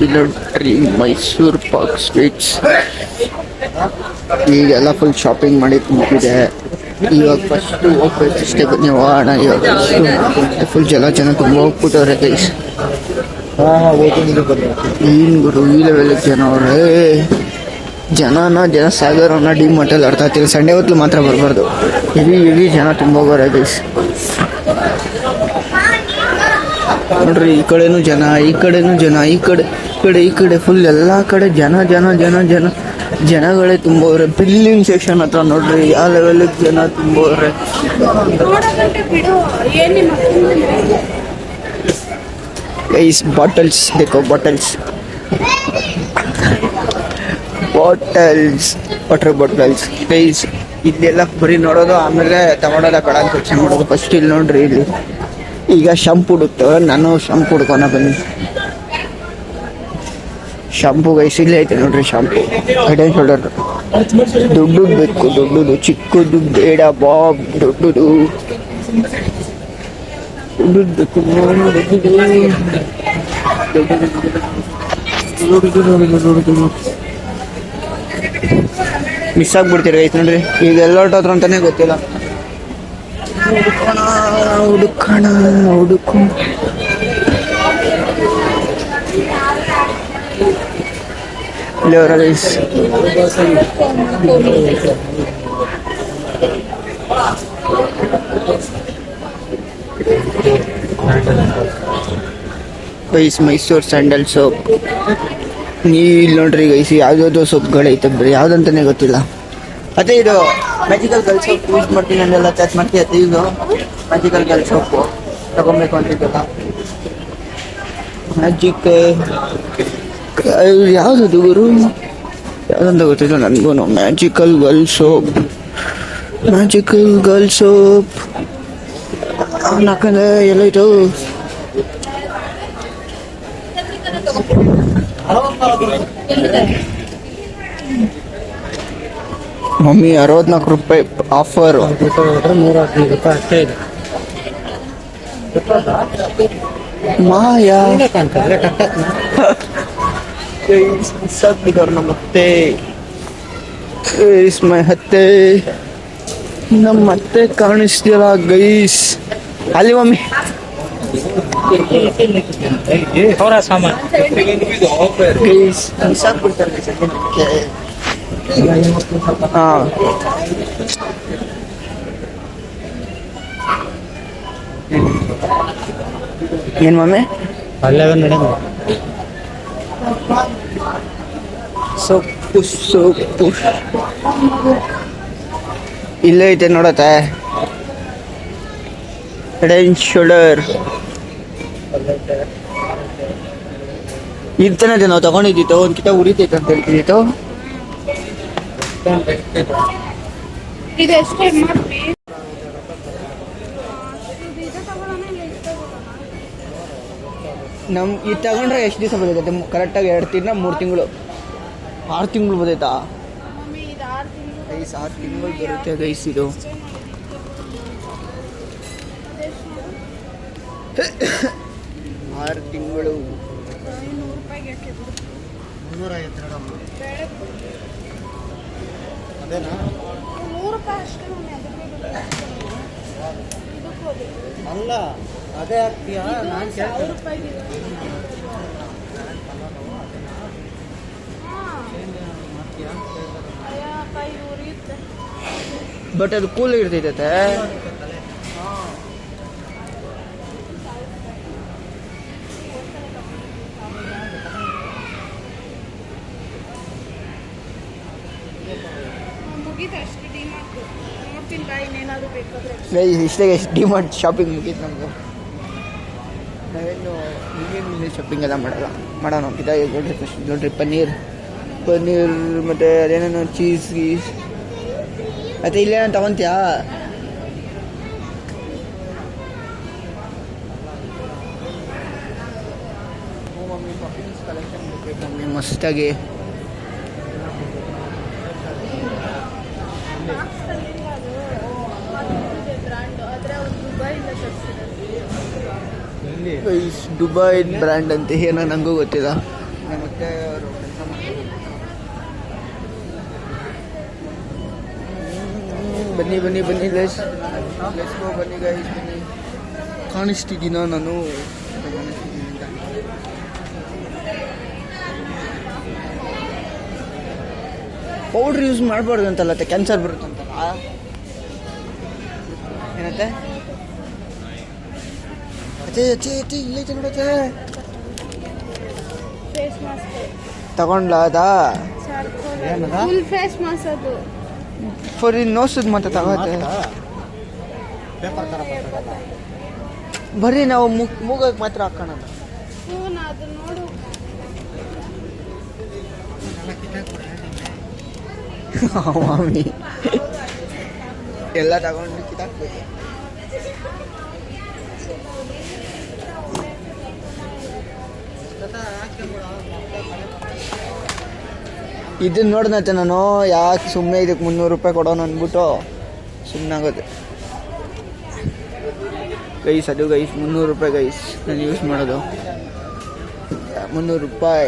ಇಲ್ಲೊಂದ್ರಿ Mysuru Pak sweets. ಈಗೆಲ್ಲ full shopping ಮಾಡಿ ಮುಗಿದೆ. ಇವಾಗ ಫಸ್ಟ್ ಹೋಗ್ಬೇಕಷ್ಟೇ, ಬನ್ನಿ ಹೋಗೋಣ. ಇವಾಗ ಫುಲ್ ಜನ ತುಂಬ ಹೋಗ್ಬಿಟ್ಟವ್ರೆ ಗೈಸ್. ಏನು ಗುರು ಈ ಲೆವೆಲ್ ಜನ ಅವ್ರೆ. ಜನ ಸಾಗರನ ಡಿ ಮಾರ್ಟಲ್ಲಿ ಅರ್ಥ ಆಗ್ತಿಲ್ಲ. ಸಂಡೇ ಹೊತ್ತು ಮಾತ್ರ ಬರಬಾರ್ದು. ಇಲ್ಲಿ ಜನ ತುಂಬ ಹೋಗೋರೆ ಗೈಸ್. ನೋಡ್ರಿ, ಈ ಕಡೆನೂ ಜನ, ಈ ಕಡೆನೂ ಜನ, ಈ ಕಡೆ ಫುಲ್ ಎಲ್ಲ ಕಡೆ ಜನಗಳೇ ತುಂಬವ್ರೆ. ಬಿಲ್ಲಿಂಗ್ ಸೆಕ್ಷನ್ ಹತ್ರ ನೋಡ್ರಿ ಯಾವ ಲೆವೆಲ್ ಜನ ತುಂಬವ್ರೆ. ಗೈಸ್ ಬಾಟಲ್ಸ್ ಬೇಕೋ, ಬಾಟಲ್ಸ್ ವಾಟರ್ ಬಾಟಲ್ಸ್ ಗೈಸ್. ಇಲ್ಲೆಲ್ಲ ಬರೀ ನೋಡೋದು, ಆಮೇಲೆ ತಗೊಳೋದ ಕಡ ಯೋಚನೆ ಮಾಡೋದು. ಫಸ್ಟ್ ಇಲ್ಲಿ ನೋಡ್ರಿ, ಇಲ್ಲಿ ಈಗ ಶಾಂಪು ಹುಡುಕ್ತವೆ. ನಾನು ಶಾಂಪು ಹುಡ್ಕೋಣ ಬನ್ನಿ. ಶಾಂಪು ಗೈಸ್ ಇಲ್ಲೇ ಐತೆ ನೋಡ್ರಿ. Shampoo head and shoulder. ದೊಡ್ಡದು ಬೇಕು, ದೊಡ್ಡದು, ಚಿಕ್ಕದು ಬೇಡ ಬಾಬ್. ದೊಡ್ಡದು ಬೇಕು, ದೊಡ್ಡದು. ಮಿಸ್ ಆಗ್ಬಿಡ್ತೀರಿ ಗೈಸ್ ನೋಡ್ರಿ. ಈಗ ಎಲ್ಲ ಹೊರಟೋದ್ರು ಅಂತಾನೆ ಗೊತ್ತಿಲ್ಲ. ಹುಡುಕೋಣ. ಇಲ್ಲವರ guys. Guys Mysore sandal soap. ಇಲ್ಲಿ ನೋಡ್ರಿ ಗೈಸ್, ಯಾವ್ದಾವ್ದೋ ಸೊಪ್ಗಳೈತೆ, ಬರೀ ಯಾವ್ದಂತಾನೆ ಗೊತ್ತಿಲ್ಲ. ಅದೇ ಇದು ಮ್ಯಾಜಿಕಲ್ ಗರ್ಲ್ ಸೋಪ್ ಯೂಸ್ ಮಾಡ್ತೀನಿ ಅಂತೆಲ್ಲ ಚಾಟ್ ಮಾಡ್ತೀಯ. ಇದು ಮ್ಯಾಜಿಕಲ್ ಗರ್ಲ್ ಸೋಪು ತಗೊಬೇಕು ಅಂತಿದ್ದಲ್ಲ. ಮ್ಯಾಜಿಕ್ ಯಾವ್ದು ಗುರು, ಯಾವ್ದಂತ ಗೊತ್ತಿಲ್ಲ ನನಗೂ. ಮ್ಯಾಜಿಕಲ್ ಗರ್ಲ್ ಸೋಪ್ ಹಾಕಂದ್ರೆ ಎಲ್ಲೈತು. ಮಮ್ಮಿ 64 ರೂಪಾಯಿ ಆಫರ್. 115 ರೂಪಾಯಿ ಅಷ್ಟೇ ಇದೆ. ಮಾಯಾ ನಮ್ಮತ್ತೆ ಹತ್ತೆ, ನಮ್ಮತ್ತೆ ಕಾಣಿಸ್ತಿಲ್ಲ ಗೈಸ್. ಅಲ್ಲಿ ಮಮ್ಮಿ ಅವರ ಸಾಮಾನು ಗೈಸ್ ಸಾಕ್ಬಿಡ್ತಾರೆ. ಹಾಂ ಏನು ಮಮ್ಮಿ ಅಲ್ಲೇ ನಡೆದ ಸೊಪ್ಪು ಇಲ್ಲೇ ಐತೆ ನೋಡತ್ತೆ. ಹೆಡ್ ಆ್ಯಂಡ್ ಶೋಲ್ಡರ್ ಇರ್ತಾನೆ ನಾವು ತಗೊಂಡಿದ್ದಿತ್ತು. ಒಂದು ಕಿತ ಉರಿತೈತೆ ಅಂತ ಹೇಳ್ತಿದ್ದಿತ್ತು. ಇದು ತಗೊಂಡ್ರೆ ಎಷ್ಟು ದಿವಸ ಬರ್ತೈತೆ? ಕರೆಕ್ಟಾಗಿ 2 ತಿಂಗಳು 3 ತಿಂಗಳು 6 ತಿಂಗಳು ಬರ್ತೈತಾ ಗೈಸ್? 6 ತಿಂಗಳು ಬರುತ್ತೆ ಗೈಸ್ ಇದು. 6 ತಿಂಗಳು 100 ಅಲ್ಲ, ಅದೇ ಆಗ್ತೀಯಾ? ನಾನು ಬಟ್ ಅದು ಕೂಲ್ ಇರ್ತೈತೆ. ಇಷ್ಟೇ ಡಿಮಾರ್ಟ್ ಶಾಪಿಂಗ್ ಮುಗೀತು ನಮ್ದು. ನಾವೇನು ಇನ್ನೇನು ಶಾಪಿಂಗ್ ಎಲ್ಲ ಮಾಡೋಣ ಅಂತಿದ್ದ. ನೋಡ್ರಿ ಪನ್ನೀರ್ ಮತ್ತು ಅದೇನೇನು ಚೀಸ್ ಗೀಸ್. ಮತ್ತು ಇಲ್ಲೇನೋ ತಗೊಂತೀಯಾ? ಮಮ್ಮಿ ಮಸ್ತಾಗಿ ದುಬೈ ಬ್ರ್ಯಾಂಡ್ ಅಂತ ಏನೋ ನನಗೂ ಗೊತ್ತಿಲ್ಲ. ಮತ್ತೆ ಅವರು ಕೆಲಸ ಮಾಡ್ತಾರೆ. ಬನ್ನಿ ಬನ್ನಿ ಬನ್ನಿ ಲೆಟ್ಸ್ ಗೋ ಬನ್ನಿ ಗೈಸ್ ಬನ್ನಿ. ಕಾಣಿಸ್ತಿದ್ದೀನಾ ನಾನು? ಪೌಡ್ರ್ ಯೂಸ್ ಮಾಡಬಾರ್ದು ಅಂತಲ್ಲ, ಕ್ಯಾನ್ಸರ್ ಬರುತ್ತಂತಲ್ಲ, ಏನಂತೆ? ಅಚ್ಚೆ ಅಚ್ಚೆ ಅಚ್ಚೆ ಇಲ್ಲೈತೆ ನೋಡತ್ತೆ. ಫೇಸ್ ಮಾಸ್ಕ್ ತಗೊಂಡ್ಲಾ ಅದಾ? ಏನದ? ಫುಲ್ ಫೇಸ್ ಮಾಸ್ಕ್ ಅದು ಫಾರ್ ಇನ್ ನೋಸದ್ ಮತ್ತೆ ತಗೋತೆ. ಪೇಪರ್ ಥರ ಬರ್ತದಲ್ಲ. ಬರ್ರಿ ನಾವು ಮೂಗಕ್ಕೆ ಮಾತ್ರ ಹಾಕೋಣ. ಫೋನ್ ಅದು ನೋಡು. ಮಾಮಿ ಎಲ್ಲ ತಗೊಂಡು ಕಿತ್ತಾಕ್ಬೇಕು. ಇದನ್ನ ನೋಡಿದಂತೆ ನಾನು ಯಾಕೆ ಸುಮ್ಮನೆ ಇದಕ್ಕೆ 300 ರೂಪಾಯಿ ಕೊಡೋಣ ಅಂದ್ಬಿಟ್ಟು ಸುಮ್ಮನಾಗೋದು ಗೈಸ್. ಅದು ಗೈಸ್ 300 ರೂಪಾಯಿ ಗೈಸ್ ನಾನು ಯೂಸ್ ಮಾಡೋದು. 300 ರೂಪಾಯಿ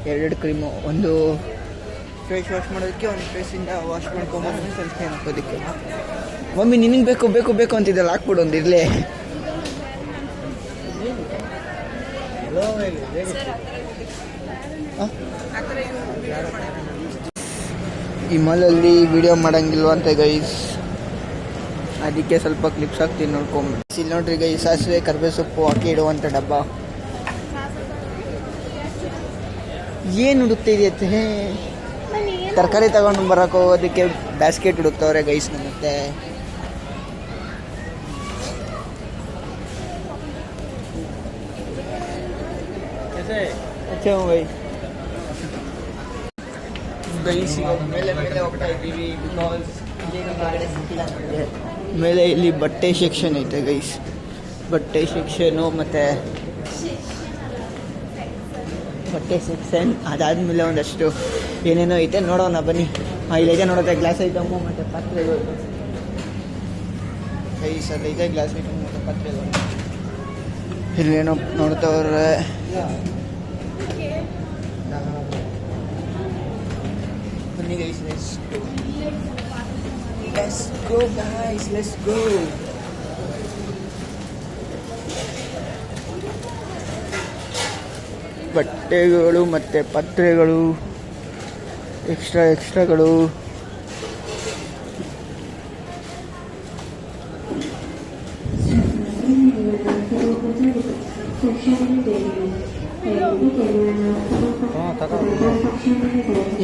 2 ಕ್ರೀಮು, ಒಂದು ಫೇಸ್ ವಾಶ್ ಮಾಡೋದಕ್ಕೆ, ಒಂದು ಫೇಸಿಂದ ವಾಶ್ ಮಾಡ್ಕೊಂಬಂದು ಸನ್ಸ್ಕ್ರೀನ್ ಹಾಕೋದಕ್ಕೆ. ಮಮ್ಮಿ ನಿನಗೆ ಬೇಕು ಬೇಕು ಬೇಕು ಅಂತಿದ್ದಲ್ಲ, ಹಾಕ್ಬಿಡು ಒಂದು ಇರಲಿ. ಈ ಮಾಲಲ್ಲಿ ವಿಡಿಯೋ ಮಾಡೋಂಗಿಲ್ವಂತೆ ಗೈಸ್, ಅದಕ್ಕೆ ಸ್ವಲ್ಪ ಕ್ಲಿಪ್ಸ್ ಹಾಕ್ತೀನಿ ನೋಡ್ಕೊಂಬಿಡಿ. ಇಲ್ಲಿ ನೋಡ್ರಿ ಗೈಸ್, ಸಾಸಿವೆ ಕರಿಬೇವು ಸೊಪ್ಪು ಹಾಕಿ ಇಡುವಂಥ ಡಬ್ಬ. ಏನು ಹುಡುಕ್ತಾ ಇದೆಯತ್ತೆ? ತರಕಾರಿ ತಗೊಂಡು ಬರೋಕೆ ಹೋಗೋದಕ್ಕೆ ಬ್ಯಾಸ್ಕೆಟ್ ಹುಡುಕ್ತವ್ರೆ ಗೈಸ್ ಮತ್ತೆ. ಗೈಸ್ ಇವಾಗ ಮೇಲೆ ಮೇಲೆ ಹೋಗ್ತಾ ಇದ್ದೀವಿ, ಬಿಕಾಸ್ ಮೇಲೆ ಇಲ್ಲಿ ಬಟ್ಟೆ ಸೆಕ್ಷನ್ ಐತೆ ಗೈಸ್. ಬಟ್ಟೆ ಸೆಕ್ಷನು ಮತ್ತು ಬಟ್ಟೆ ಸೆಕ್ಷನ್ ಅದಾದಮೇಲೆ ಒಂದಷ್ಟು ಏನೇನೋ ಐತೆ, ನೋಡೋಣ ಬನ್ನಿ. ಇಲ್ಲೈತೆ ನೋಡುತ್ತೆ ಗ್ಲಾಸ್ ಐಟಮು ಮತ್ತು ಪಾತ್ರೆಗಳು ಗೈಸ್. ಅದೈತೆ ಗ್ಲಾಸ್ ಐಟಮು ಮತ್ತು ಪಾತ್ರೆಗಳು. ಇಲ್ಲೇನೋ ನೋಡ್ತವ್ರೆ. ಬನ್ನಿ guys, let's go guys, let's go. ಬಟ್ಟೆಗಳು ಮತ್ತು ಪಾತ್ರೆಗಳು, ಎಕ್ಸ್ಟ್ರಾಗಳು.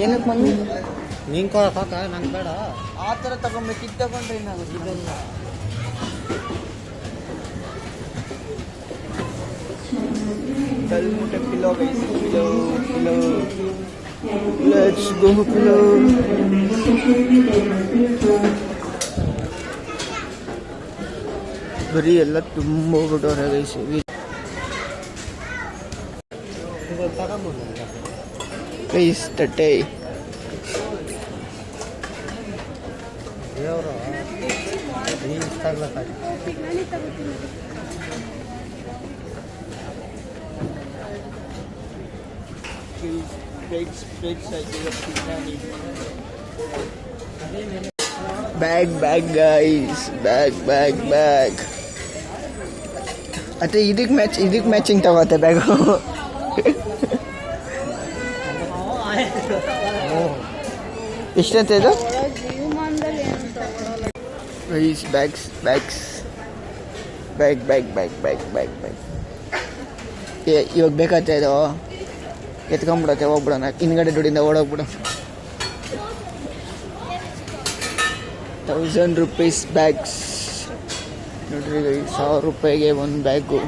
ಏನಕ್ಕೆ ಮಮ್ಮಿ ನಿಂಗೆ ಸಾಕ, ನಂಗೆ ಬೇಡ. ಆ ಥರ ತಗೊಂಬೇಕು, ಇದು ತಗೊಂಡ್ರೆ ಏನಾಗುತ್ತೆ? Pillow guys, pillow pillow, let's go pillow. ಬರೀ ಎಲ್ಲ ತುಂಬ ಹೋಗ್ಬಿಟ್ಟವ್ರೆ ಗೈಸ್. ಗೈಸ್ ತಟ್ಟೆ ದೇವರು ಇಷ್ಟ ಆಗ್ಲಕ್ಕಾಗಿ. Bag guys, bag. ಅತ್ತೆ ಇದಕ್ಕೆ ಮ್ಯಾಚಿಂಗ್ ತಗೋತೆ ಬ್ಯಾಗು. ಎಷ್ಟಂತ ಇದು? Guys bag. ಇವಾಗ ಬೇಕಾಗ್ತಾ ಇದು ಎತ್ಕೊಂಡ್ಬಿಡತ್ತೆ, ಹೋಗ್ಬಿಡೋಣ ಹಿಂದ್ಗಡೆ ದುಡ್ಡಿಂದ ಓಡೋಗ್ಬಿಡೋ. 1000 ರೂಪೀಸ್ ಬ್ಯಾಗ್ಸ್ ನೋಡ್ರಿ, 1000 ರೂಪಾಯಿಗೆ ಒಂದು ಬ್ಯಾಗು.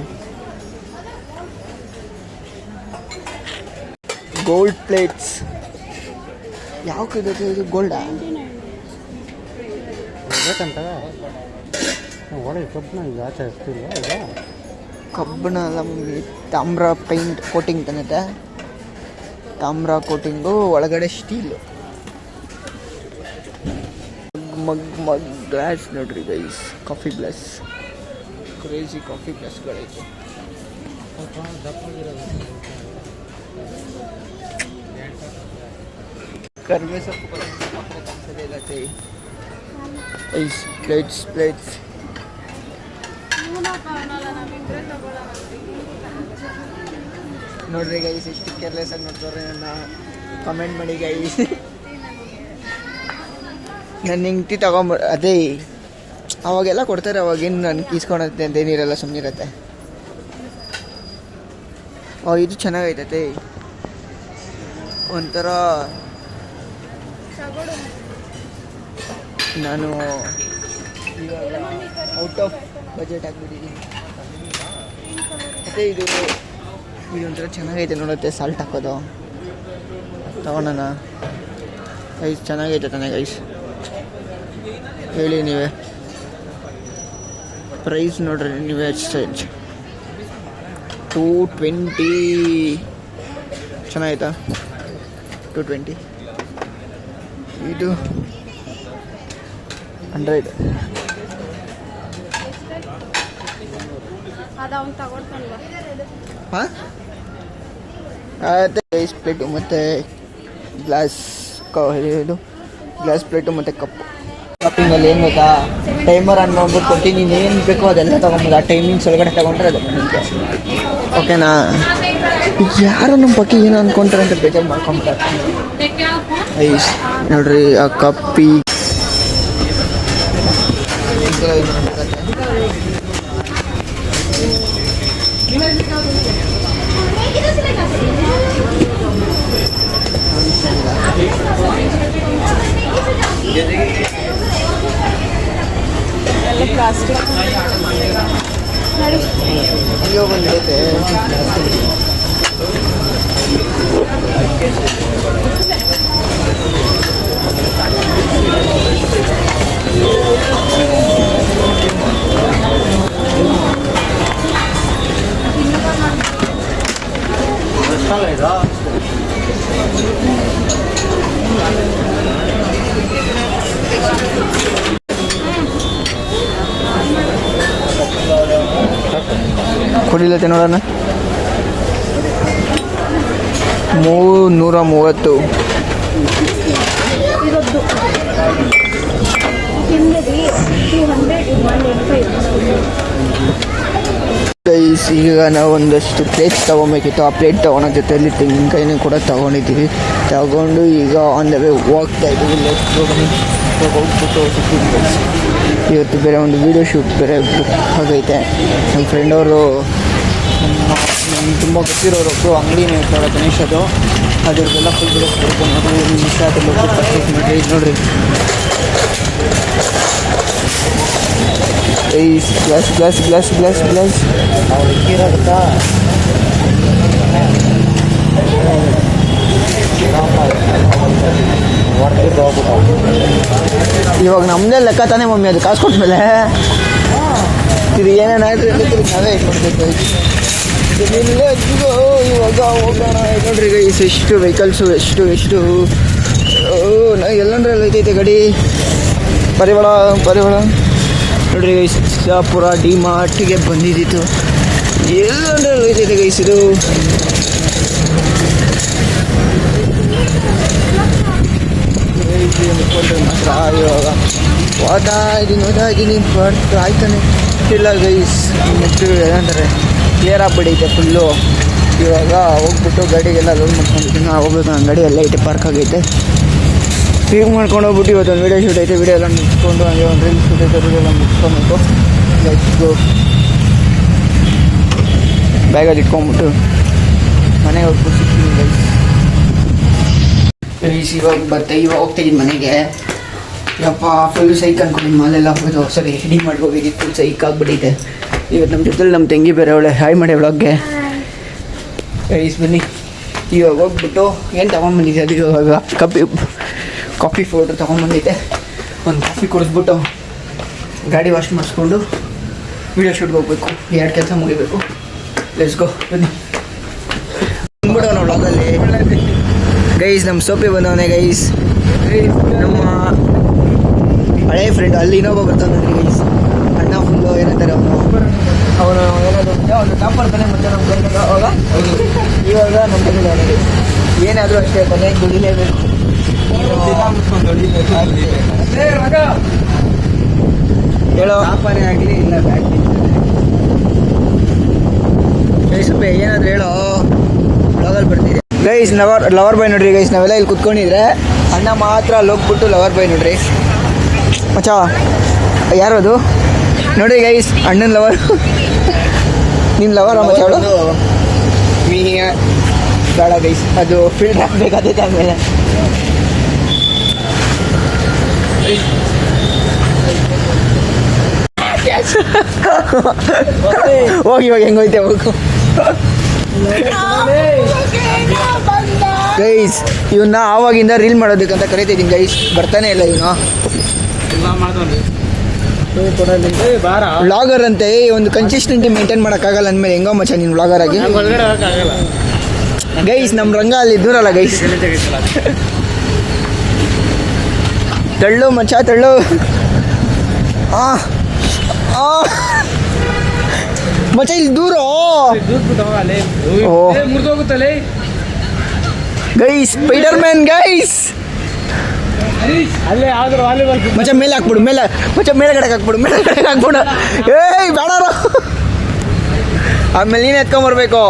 ಗೋಲ್ಡ್ ಪ್ಲೇಟ್ಸ್ ಯಾವ ಕೈದೈತೆ ಇದು? ಗೋಲ್ಡಾ? ಬೇಕಂತ ಒಳಗೆ ಕಬ್ಬನ ಆಚೆ ಹಚ್ತಿಲ್ಲ ಈಗ. ಕಬ್ಬಣ ನಮಗೆ ತಾಮ್ರ ಪೈಂಟ್ ಕೋಟಿಂಗ್ ತಂದೈತೆ. ತಾಮ್ರ ಕೋಟಿಂಗು, ಒಳಗಡೆ ಸ್ಟೀಲು. ಮಗ್ ಗ್ಲಾಸ್ ನೋಡ್ರಿ guys, coffee glass. Crazy coffee ಗ್ಲಾಸ್ಗಳೈತೆ. ಕರ್ಬೇ ಸೊಪ್ಪು ಕಾಣಿಸೋದೇ ಇಲ್ಲ ತೈ. ಐಸ್ ಪ್ಲೇಟ್ಸ್ ನೋಡ್ರಿ ಗೈಸ್ ಎಷ್ಟು ಕೇರ್ಲೆಸ್ ಆಗಿ ನೋಡ್ತಾರೆ ನನ್ನ. ಕಮೆಂಟ್ ಮಾಡಿ ಗೈಸ್. ನಾನು ಹಿಂಗೆ ಅದೇ ಅವಾಗೆಲ್ಲ ಕೊಡ್ತಾರೆ, ಅವಾಗೇನು ನಾನು ಕೀಸ್ಕೊಳತ್ತೆ ಅಂತ ಏನಿರಲ್ಲ, ಸುಮ್ಮನಿರತ್ತೆ. ಇದು ಚೆನ್ನಾಗೈತೈತೆ, ಒಂಥರ. ನಾನು ಇವಾಗ ಔಟ್ ಆಫ್ ಬಜೆಟ್ ಆಗಿಬಿಟ್ಟಿದ್ದೀನಿ. ಮತ್ತು ಇದೊಂಥರ ಚೆನ್ನಾಗೈತೆ ನೋಡುತ್ತೆ, ಸಾಲ್ಟ್ ಹಾಕೋದು ತಗೊಳ್ಳೋಣ. ಐಸ್ ಚೆನ್ನಾಗೈತೆ ತಾನೆ ಗೈಸ್, ಹೇಳಿ ನೀವೇ ಪ್ರೈಸ್ ನೋಡ್ರಿ ನೀವೇ. ಎಕ್ಸ್ಚೇಂಜ್ 220 ಚೆನ್ನಾಗೈತಾ? 220. ಇದು 100. ಹಾಂ ಅದೇ ರೈಸ್ ಪ್ಲೇಟು ಮತ್ತು ಗ್ಲಾಸ್ ಇದು ಗ್ಲಾಸ್ ಪ್ಲೇಟು ಮತ್ತು ಕಪ್ಪು. ಶಾಪಿಂಗಲ್ಲಿ ಏನು ಗೊತ್ತಾ, ಟೈಮರ್ ಅನ್ನು ನೋಡ್ಬಿಟ್ಟು ಕೊಡ್ತೀನಿ, ನೀನು ಏನು ಬೇಕೋ ಅದೆಲ್ಲ ತೊಗೊಬೋದು. ಆ ಟೈಮಿಂಗ್ಸ್ ಒಳಗಡೆ ತೊಗೊಂಡ್ರೆ ಅದು ನಿಮಗೆ ಓಕೆನಾ? ಯಾರು ನಮ್ಮ ಬಗ್ಗೆ ಏನು ಅಂದ್ಕೊಂತಾರೆ ಅಂತ ಬೇಜಾರು ಮಾಡ್ಕೊಂಬಿಡ್ತಾರೆ. ಐಸ್ ನೋಡ್ರಿ ಆ ಕಪ್ಪಿ ಪ್ಲಾಸ್ಟಿಕ್ ಅಯ್ಯೋ ಬಂದಿರುತ್ತೆ. ಕೊಡಿಲತ್ತೆ ನೋಡೋಣ. 330 ಗೈಸ್. ಈಗ ನಾವು ಒಂದಷ್ಟು ಪ್ಲೇಟ್ಸ್ ತೊಗೊಬೇಕಿತ್ತು. ಆ ಪ್ಲೇಟ್ ತೊಗೊಳೋ ಜೊತೆಯಲ್ಲಿ ತೆಂಗಿನಕಾಯಿನೂ ಕೂಡ ತೊಗೊಂಡಿದ್ದೀವಿ. ತಗೊಂಡು ಈಗ ಆನ್ ದ ವೇ ಹೋಗ್ತಾ ಇದ್ದೀವಿ. ಹೋಗ್ಬಿಟ್ಟು ಇವತ್ತು ಬೇರೆ ಒಂದು ವೀಡಿಯೋ ಶೂಟ್ ಬೇರೆ ಬುಕ್ ಆಗೈತೆ. ನಮ್ಮ ಫ್ರೆಂಡ್ ಅವರು ತುಂಬ ಗೊತ್ತಿರೋರೊಬ್ಬರು ಅಂಗಡಿನ ಇರ್ತಾರೆ, ಗಣೇಶದು. ಅದ್ರದ್ದೆಲ್ಲ ಫುಲ್ ವೀಡಿಯೋಸ್ ಕೊಡ್ಕೊಂಡು ನೋಡ್ರಿ, ಇಷ್ಟ ಅದೆಲ್ಲ ಪರ್ಚೇಸ್ ಮಾಡಿರಿ. ಇದು ನೋಡಿರಿ glass glass glass glass glass ಇಕ್ಕಿರೋಗುತ್ತಾ. ಇವಾಗ ನಮ್ಮದೇ ಲೆಕ್ಕ ತಾನೇ ಮಮ್ಮಿ, ಅದು ಕಾಸು ಕೊಟ್ಮೇಲೆ ಇದು ಏನೇನಾಯ್ತು ನಾವೇ ನೋಡ್ಬೇಕು. ಇವಾಗ ಹೋಗೋಣ. ನೋಡ್ರಿ ಗೈಸ್ ಎಷ್ಟು ವೆಹಿಕಲ್ಸು, ಎಷ್ಟು ನಾ ಎಲ್ಲಂದ್ರೆ ಐತೈತೆ ಗಾಡಿ. ಪರಿವಾಳ ನೋಡ್ರಿ ಗೈಸ್, ಶಾಪುರ ಡಿ ಮಾರ್ಟಿಗೆ ಬಂದಿದ್ದಿತ್ತು. ಎಲ್ಲಂದ್ರೆ ಐತೈತೆ ಗೈಸ್ ಇದು. ಮಾತ್ರ ಇವಾಗ ಓದಾ ಇದ್ದೀನಿ ಬರ್ತಾ ಆಯ್ತಾನೆ ಇಲ್ಲ ಗೈಸ್. ನೆಕ್ಸ್ಟ್ ಏನಂತಾರೆ ಕ್ಲಿಯರ್ ಆಗಿಬಿಡೈತೆ ಫುಲ್ಲು. ಇವಾಗ ಹೋಗ್ಬಿಟ್ಟು ಗಾಡಿಗೆಲ್ಲ ಲೋಡ್ ಮಾಡ್ಕೊಂಡಿದ್ದೀನಿ. ಹೋಗ್ಬೇಕು, ನನ್ನ ಗಾಡಿ ಎಲ್ಲ ಐತೆ, ಪಾರ್ಕ್ ಆಗೈತೆ. ಫೀಲ್ ಮಾಡ್ಕೊಂಡು ಹೋಗ್ಬಿಟ್ಟು ಇವತ್ತು ಒಂದು ವೀಡಿಯೋ ಶೂಟ್ ಐತೆ. ವೀಡಿಯೋ ಎಲ್ಲ ಮುಗಿಸ್ಕೊಂಡು ಹಂಗೆ ಒಂದು ರೀಲ್ಸ್ ಶೂಟ್ ಐತೆ, ವೀಡಿಯೋ ಎಲ್ಲ ಮುಗಿಸ್ಕೊಬೇಕು. ಲೈಟ್ಸ್ದು ಬ್ಯಾಗಲ್ಲಿ ಇಟ್ಕೊಂಡ್ಬಿಟ್ಟು ಮನೆಗೆ ಹೋಗ್ಬಿಟ್ಟು ಸಿಗ್ತೀನಿ ಗೈಸ್. ಇವಾಗ ಹೋಗ್ತಾಯಿದ್ದೀನಿ ಮನೆಗೆ. ಯಪ್ಪ ಫುಲ್ ಸೈಕ್ ಅನ್ಕೊಂಡಿದ್ದು, ಮಾಲೆಲ್ಲ ಹೋಗೋದು ಸರಿ ರೆಡಿ ಮಾಡಿ ಹೋಗಿದ್ದು. ಫುಲ್ ಸೈಕ್ ಆಗ್ಬಿಟ್ಟೈತೆ. ಇವತ್ತು ನಮ್ಮ ಜೊತೆಲಿ ನಮ್ಮ ತಂಗಿ ಬೇರೆ ಅವಳೆ. ಹಾಯ್ ಮಾಡಿ ಅವಳಗ್ಗೆ ಗೈಸ್. ಬನ್ನಿ ಇವಾಗ ಹೋಗ್ಬಿಟ್ಟು ಏನು ತೊಗೊಂಡ್ಬಂದಿದ್ದೆ ಅದು. ಇವಾಗ ಕಾಫಿ ಪೌಡ್ರ್ ತೊಗೊಂಡ್ಬಂದಿದ್ದೆ. ಒಂದು ಕಾಫಿ ಕುಡಿದ್ಬಿಟ್ಟು ಗಾಡಿ ವಾಶ್ ಮಾಡಿಸ್ಕೊಂಡು ವೀಡಿಯೋ ಶೂಟ್ಗೆ ಹೋಗ್ಬೇಕು. 2 ಕೆಲಸ ಮುಗಿಬೇಕು. ಲೆಟ್ಸ್ ಗೋ ಬನ್ನಿ. ಬಂದ್ಬಿಡೋಣ ವ್ಲಾಗಲ್ಲಿ ಗೈಸ್. ನಮ್ಮ ಸೋಪಿ ಬಂದವನೇ ಗೈಸ್, ನಮ್ಮ ಹಳೇ ಫ್ರೆಂಡ್. ಅಲ್ಲಿ ಇನ್ನೊಬ್ಬ ಬರ್ತಾನೆ ನೋಡ್ರಿ ಗೈಸ್, ಅಣ್ಣ ಫುಲ್ಲು ಏನಂತಾರೆ ಅವನು ಏನಾದ್ರು ಒಂದು ಟಾಪರ್ ತಾನೆ ಮತ್ತೆ ನಮ್ಮ ಅವಾಗ ಇವಾಗ ನಮ್ಮ ಏನಾದರೂ ಅಷ್ಟೇ ಕೊನೆ ದುಡಿಲೇಬೇಕು. ಹೇಳೋ ವ್ಯಾಪಾರ ಆಗಲಿ ಇಲ್ಲ ಬ್ಯಾಟ್ರಿ ಸ್ವಲ್ಪ ಏನಾದರೂ ಹೇಳೋ ಬ್ಲಾಗಲ್ಲಿ ಬರ್ತಿದೆ. ಗೈಸ್ ಲವರ್ ಬಾಯ್ ನೋಡ್ರಿ ಗೈಸ್, ನಾವೆಲ್ಲ ಇಲ್ಲಿ ಕುತ್ಕೊಂಡಿದ್ರೆ ಅಣ್ಣ ಮಾತ್ರ ಅಲ್ಲಿ ಹೋಗ್ಬಿಟ್ಟು ಲವರ್ ಬಾಯ್ ನೋಡ್ರಿ. ಮಚ್ಚ ಯಾರದು ನೋಡ್ರಿ ಗೈಸ್, ಅಣ್ಣನ ಲವರ್. ನಿನ್ನ ಲವರ್ ಮಚ್ಚ ಅವಳು ಬೇಡ ಗೈಸ್, ಅದು ಫಿಲ್ಟರ್ ಹಾಕ್ಬೇಕಾದೈತೆ ಆಮೇಲೆ. ಹೋಗಿ ಇವಾಗ ಹೆಂಗೋಯ್ತೆ ಹೋಗು ಗೈಸ್. ಇವನ್ನ ಆವಾಗಿಂದ ರೀಲ್ ಮಾಡೋದಕ್ಕಂತ ಕರಿತಿದ್ದೀನಿ ಗೈಸ್, ಬರ್ತಾನೆ ಇಲ್ಲ ಇವನು. ವ್ಲಾಗರ್ ಅಂತೆ, ಒಂದು ಕನ್ಸಿಸ್ಟೆಂಟಿ ಮೇಂಟೈನ್ ಮಾಡೋಕ್ಕಾಗಲ್ಲ ಅಂದಮೇಲೆ ಹೆಂಗೋ ಮಚ್ಚ ನೀನು ವ್ಲಾಗರ್ ಆಗಿ. ಗೈಸ್ ನಮ್ಮ ರಂಗ ಅಲ್ಲಿ ದೂರಲ್ಲ ಗೈಸ್. ತಳ್ಳು ಮಚ್ಚ ತಳ್ಳು. ಮಚ್ಚ ಇಲ್ಲಿ ದೂರ ಮುರಿದೋಗುತ್ತಲೇ ಗೈಸ್, ಸ್ಪೈಡರ್ ಮ್ಯಾನ್ ಗೈಸ್. ಅಲ್ಲೇ ಆದ್ರೂ ವಾಲಿಬಾಲ್ ಮಚ್ಚ ಮೇಲೆ ಹಾಕ್ಬಿಡು, ಮಚ್ಚ ಮೇಲೆ ಕಡೆಗೆ ಹಾಕ್ಬಿಡು, ಮೇಲೆ ಕಡೆಗೆ ಹಾಕ್ಬಿಡು. ಏಯ್ ಬೇಡ, ಆಮೇಲೆ ನೀನು ಎತ್ಕೊಂಬರ್ಬೇಕು.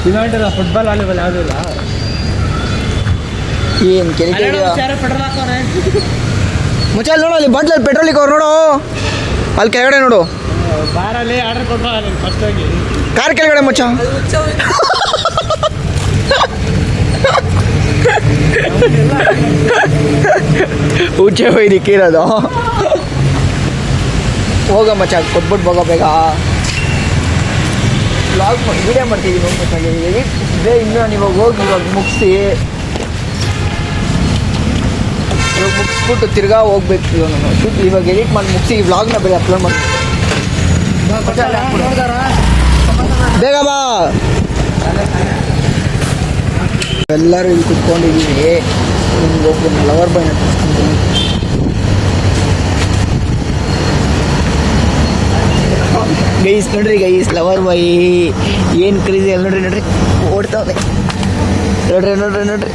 ಇವೆಂಟಲ್ಲ ಫುಟ್ಬಾಲ್ ವಾಲಿಬಾಲ್ ಯಾವುದೂ ಇಲ್ಲ. ಏನು ಕೆರೆ ಪೆಟ್ರೋಲ್ ಹಾಕೋರೆ ಮಚ್ಚ ಅಲ್ಲಿ ನೋಡು, ಅಲ್ಲಿ ಬಾಟ್ಲಲ್ಲಿ ಪೆಟ್ರೋಲ್ ಇಕ್ಕವ್ರು ನೋಡು, ಅಲ್ಲಿ ಕೆಳಗಡೆ ನೋಡು. ಬಾರಲ್ಲಿ ಆರ್ಡರ್ ಕೊಟ್ಟು ಫಸ್ಟ್ ಹೋಗಿ ಕಾರ್ ಕೆಳಗಡೆ ಮಚ್ಚ. ಹುಚ್ಚೆ ಒಯ್ದಿಕ್ಕಿರೋದು. ಹೋಗ ಮಚ್ಚ, ಕೊಟ್ಬಿಟ್ಟು ಹೋಗೋ ಬೇಗ. ವ್ಲಾಗ್ ವಿಡಿಯೋ ಮಾಡ್ತಿದ್ದೀವಿ ಹೋಗ್ಬೇಕಾಗಿ. ಇದೇ ಇನ್ನೂ ನೀವು ಹೋಗಿ ಇವಾಗ ಮುಗಿಸಿ, ಇವಾಗ ಮುಗಿಸ್ಬಿಟ್ಟು ತಿರ್ಗಾ ಹೋಗ್ಬೇಕು. ಇವಾಗ ಎಡಿಟ್ ಮಾಡಿ ಮುಗಿಸಿ ಈ ವ್ಲಾಗ್ನ ಬೇರೆ ಅಪ್ಲೋಡ್ ಮಾಡಿ ಬೇಗ ಬಾ. ಎಲ್ಲರೂ ಇಲ್ಲಿ ಕುತ್ಕೊಂಡಿದ್ದೀವಿ. ನಿಮ್ಗೆ ಒಬ್ಬನ ಲವರ್ ಬಾಯ್ನ ತೋರಿಸ್ಕೊಂತೀನಿ. ಗೈಸ್ ನೋಡ್ರಿ ಗೈಸ್, ಲವರ್ ಬಾಯ್ ಏನು ಕ್ರೇಜಿ ಅಲ್ಲಿ ನೋಡ್ರಿ ಓಡ್ತಾವೆ ನೋಡ್ರಿ.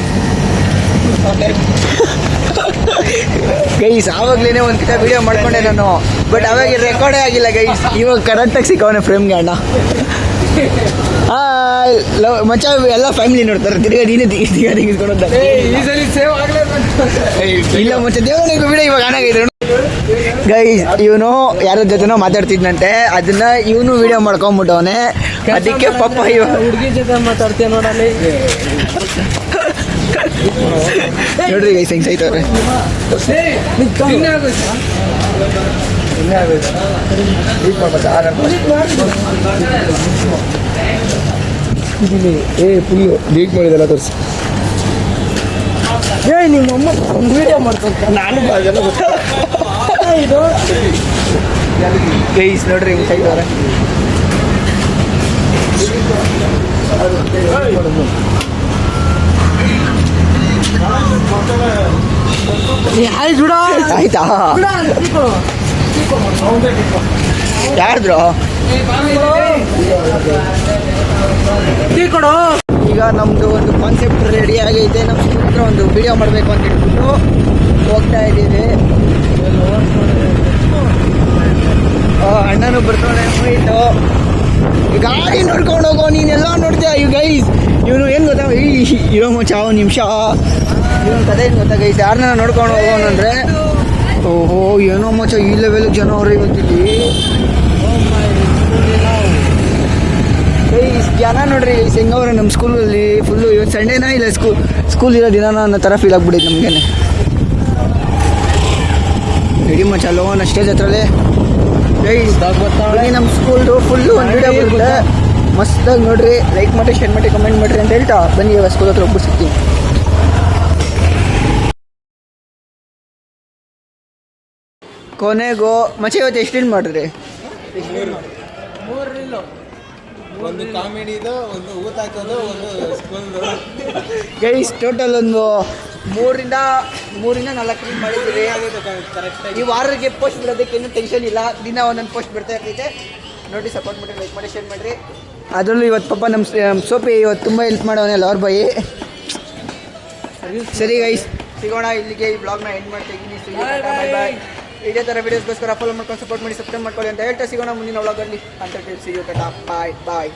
ಗೈಸ್ ಆವಾಗ್ಲೇ ಒಂದು ಕಿತ ವಿಡಿಯೋ ಮಾಡ್ಕೊಂಡೆ ನಾನು, ಬಟ್ ಅವಾಗ ರೆಕಾರ್ಡೇ ಆಗಿಲ್ಲ ಗೈಸ್. ಇವಾಗ ಕರೆಕ್ಟಾಗಿ ಸಿಕ್ಕವನೆ ಫ್ರೇಮ್ಗೆ ಅಣ್ಣ. ಮಚ್ಚ ಎಲ್ಲ ಫ್ಯಾಮಿಲಿ ನೋಡ್ತಾರೆ, ತಿರ್ಗಾ ನೀನೇ ತೆಗಿಸ್ಕೊಂಡು ಹೋಗ್ತಾರೆ. ಇಲ್ಲ ಮಚ್ಚ ದೇವನಿಗೆ ವಿಡಿಯೋ ಇವಾಗ ಆನಾಗೈತೆ ಗೈಸ್. ಇವನು ಯಾರ ಜೊತೆನೋ ಮಾತಾಡ್ತಿದ್ನಂತೆ, ಅದನ್ನ ಇವನು ವಿಡಿಯೋ ಮಾಡ್ಕೊಂಬಿಟ್ಟವನೆ. ಅದಕ್ಕೆ ಪಾಪ ಹುಡುಗಿ ಜೊತೆ ಮಾತಾಡ್ತೀಯ ನೋಡಲ್ಲಿ. ನೋಡ್ರಿ ಗೈಸ್ ಹೆಂಗ್ ಸೈತವ್ರೆ. ಫುಲ್ಲು ಡೀಟ್ ಮಾಡಿದೆಲ್ಲ ತೋರಿಸಿ. ನಿಮ್ಮಮ್ಮ ವಿಡಿಯೋ ಮಾಡ್ಕೊಂತ ನಾನು ಅದೆಲ್ಲ ಇದು ಗೈಸ್ ನೋಡ್ರಿ ಹೆಂಗ್ ಸೈತವ್ರೆ. ಆಯ್ತಾ ಯಾರ್ದ್ರು ಈಗ ನಮ್ದು ಒಂದು ಕಾನ್ಸೆಪ್ಟ್ ರೆಡಿ ಆಗೈತೆ. ನಮ್ಮ ಸ್ಟೂಡೆಂಟ್ ಒಂದು ವಿಡಿಯೋ ಮಾಡಬೇಕು ಅಂತ ಹೇಳ್ಬಿಟ್ಟು ಹೋಗ್ತಾ ಇದ್ದೀವಿ. ಅಣ್ಣನೂ ಬರ್ತಾನೆ ಹೋಯ್ತು. ಈ ಗಾಡಿ ನೋಡ್ಕೊಂಡು ಹೋಗೋ, ನೀನೆಲ್ಲ ನೋಡ್ತೀಯ. ಈ ಗೈಸ್ ಇವನು ಏನು ಗೊತ್ತಾ, ಇರೋ ಮಚ್ಚ ಒಂದು ನಿಮಿಷ, ಇವನು ಕಥೆ ಏನು ಗೊತ್ತಾ ಗೈಸ್, ಯಾರನ್ನ ನೋಡ್ಕೊಂಡು ಹೋಗೋಣಂದ್ರೆ ಓಹೋ ಏನೋ ಮಚ್ಚ ಈ ಲೆವೆಲ್ಗೆ ಜನ ಅವ್ರು ಇವತ್ತಿಲ್ಲಿ. ಗೈಸ್ ಜನ ನೋಡ್ರಿ ಗೈಸ್ ಹೆಂಗವ್ರೆ ನಮ್ಮ ಸ್ಕೂಲಲ್ಲಿ ಫುಲ್ಲು. ಇವತ್ತು ಸಂಡೇನಾ ಇಲ್ಲ ಸ್ಕೂಲ್ ಇರೋ ದಿನ ಅನ್ನೋ ಥರ ಫೀಲ್ ಆಗ್ಬಿಟ್ಟಿದೆ ನಮಗೇನೆ. ರೆಡಿ ಮಚ್ಚ ಲೋನ್ ಸ್ಟೇಜ್ ಹತ್ರಲ್ಲೇ ಗೈಸ್ ನಮ್ಮ ಸ್ಕೂಲ್ದು ಫುಲ್ಲು ಒಂದು ವಿಡಿಯೋ ಬರುತ್ತೆ. ಮಸ್ತಾಗಿ ನೋಡ್ರಿ, ಲೈಕ್ ಮಾಡಿ, ಶೇರ್ ಮಾಡಿ, ಕಮೆಂಟ್ ಮಾಡಿರಿ ಅಂತ ಹೇಳ್ತಾ ಬನ್ನಿ ಇವಾಗ ಸ್ಕೂಲ್ ಹತ್ರ ಒಬ್ಬರು ಸಿಗ್ತೀವಿ. ಕೊನೆಗೂ ಮಚ್ಚ ಇವತ್ತು ಎಷ್ಟು ರೀಲ್ ಮಾಡಿದ್ರಿ? 3 ರೀಲು. ಒಂದು ಕಾಮಿಡಿದು, ಒಂದು ಊಟ ಹಾಕೋದು, ಒಂದು ಸ್ಕೂಲ್ದು. ಗೈಸ್ ಟೋಟಲ್ ಒಂದು 3ರಿಂದ 4 ರೀಲ್ ಮಾಡಿದ್ದೀವಿ. ಕರೆಕ್ಟಾಗಿ ಈ ವಾರಕ್ಕೆ ಪೋಸ್ಟ್ ಬಿಡೋದಕ್ಕೆ ಇನ್ನೂ ಟೆನ್ಷನ್ ಇಲ್ಲ. ದಿನ ಒಂದೊಂದು ಪೋಸ್ಟ್ ಬಿಡ್ತಾ ಇರ್ತೈತೆ. ನೋಡಿ ಸಪೋರ್ಟ್ ಮಾಡಿ, ಲೈಕ್ ಮಾಡಿ, ಶೇರ್ ಮಾಡಿರಿ. ಅದರಲ್ಲೂ ಇವತ್ತು ಪಾಪ ನಮ್ಮ ಸೋಪಿ ಇವತ್ತು ತುಂಬ ಹೆಲ್ಪ್ ಮಾಡೋನೆ ಲವರ್ ಬಾಯಿ. ಸರಿ ಗೈಸ್, ಸಿಗೋಣ. ಇಲ್ಲಿಗೆ ಈ ಬ್ಲಾಗ್ನ ಎಂಡ್ ಮಾಡ್ತಿದ್ದೀನಿ. ಬಾಯ್ ಬಾಯ್. ಇದೇ ಥರ ವೀಡಿಯೋಸ್ಗೋಸ್ಕರ ಫಾಲೋ ಮಾಡ್ಕೊಂಡು ಸಪೋರ್ಟ್ ಮಾಡಿ, ಸಬ್ಸ್ಕ್ರೈಬ್ ಮಾಡ್ಕೊಳ್ಳಿ ಅಂತ ಹೇಳ್ತಾ ಸಿಗೋಣ ಮುಂದಿನ ವ್ಲಾಗಲ್ಲಿ. ಅಂತ ತಿಳಿಸಿ ಬಾಯ್ ಬಾಯ್.